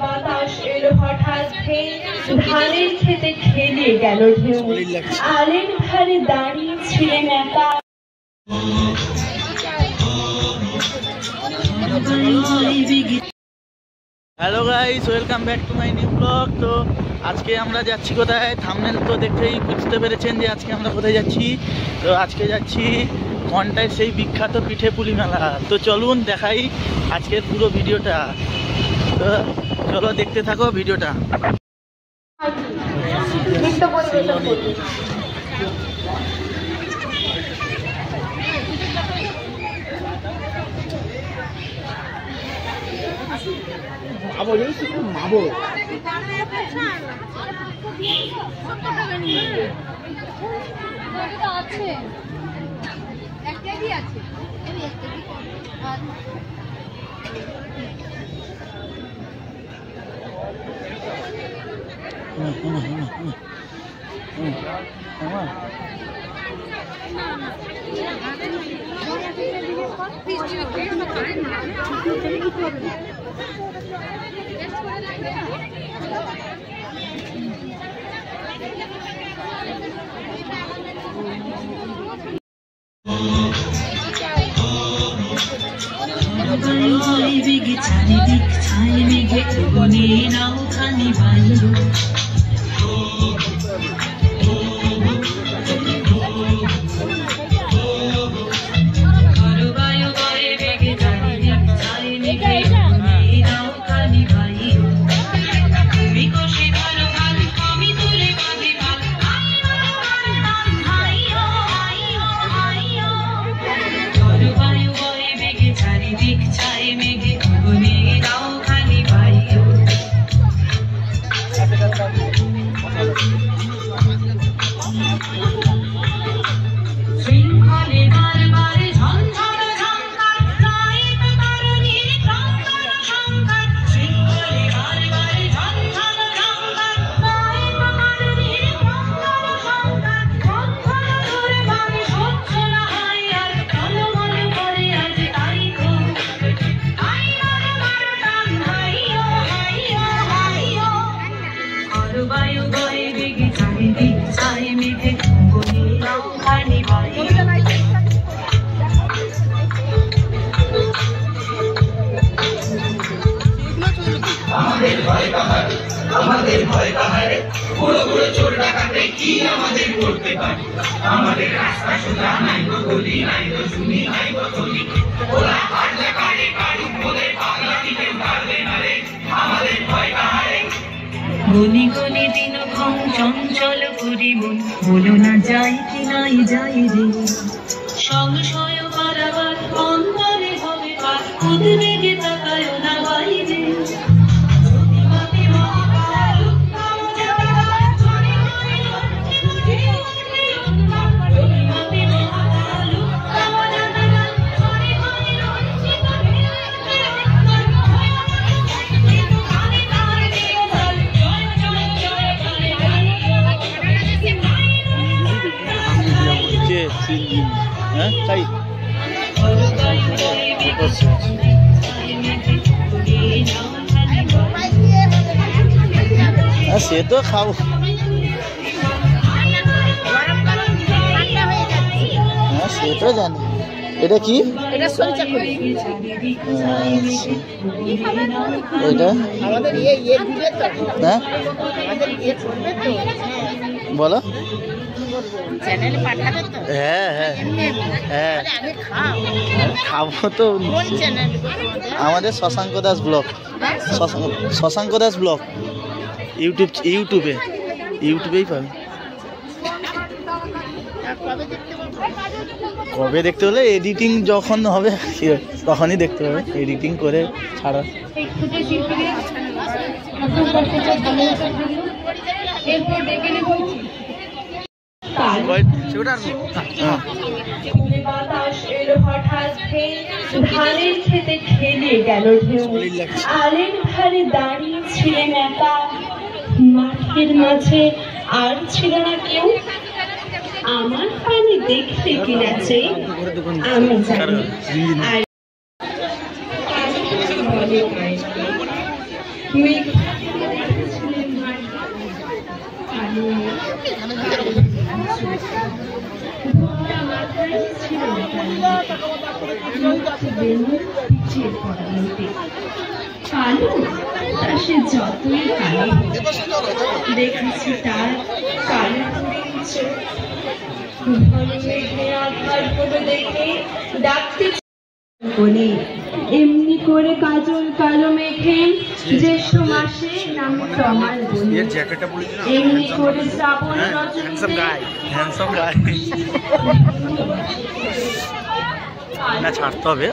বাতাস এলো হঠাৎ ধানের খেতে খেলে গেল ঢেউ আলের ধারে দাঁড়িয়ে ছিলেন একা। Hello guys, welcome back to my new blog. তো আজকে আমরা যাচ্ছি কোথায়, থাম্বনেল তো দেখেই বুঝতে পেরেছেন যে আজকে আমরা কোথায় যাচ্ছি। তো আজকে যাচ্ছি কন্টায় সেই বিখ্যাত পিঠে পুলি মেলা। তো চলুন দেখাই আজকের পুরো ভিডিওটা। তো চলো দেখতে থাকো ভিডিওটা। চারিদিক ছাই মেঘে বনে নাও খানি বাইরে আমাদের ভয় কাহারে পুরো পুরো চোর ডাকাতে কি আমাদের করতে পারে আমাদের রাস্তা সোজা নাই গো গলি নাই গো শুনি নাই গো গলি ওরা হাঁটলে কারে কারু বলে পাগলা দিতে পারবে না রে আমাদের ভয় কাহারে গলি গলি দিন ক্ষণ চঞ্চল করি মন বলো না যাই কি নাই যাই রে সংশয় পারাবার অন্তরে হবে পার উদ্বেগে তাকায় না বাইরে সে তো খাও সে তো জানি। এটা কি? এটা হ্যাঁ বলো। হ্যাঁ হ্যাঁ হ্যাঁ খাবো তো। আমাদের শশাঙ্ক দাস ব্লগ, শশাঙ্ক দাস ব্লগ ইউটিউবেই পাবে। কবে দেখতে হলে এডিটিং যখন হবে তখনই দেখতে হবে, এডিটিং করে ছাড়া। ধানের খেতে খেলে গেল ঢেউ আলের ধারে দাঁড়িয়ে ছিলেন একা মাঠের মাঝে আর ছিল না কেউ আমার পানি দেখতে কিনাছে আমি জানি আর মেঘাকে দেখেছিলেন মাঠে, কালো মেঘ, ভরা মাথায় ছিল পিছিয়ে পড়া মেতে। কালো তা সে যতই কালো দেখেছি তার কালো চোখ। ঘন মেঘে আধার করে দেখে ডাকতে বলে, এমনি করে কাজল কালো মেঘে জ্যৈষ্ঠ মাসে নাম তমাল বলে, এমনি করে শ্রাবণ রজনীতে না ছাড়তে হবে।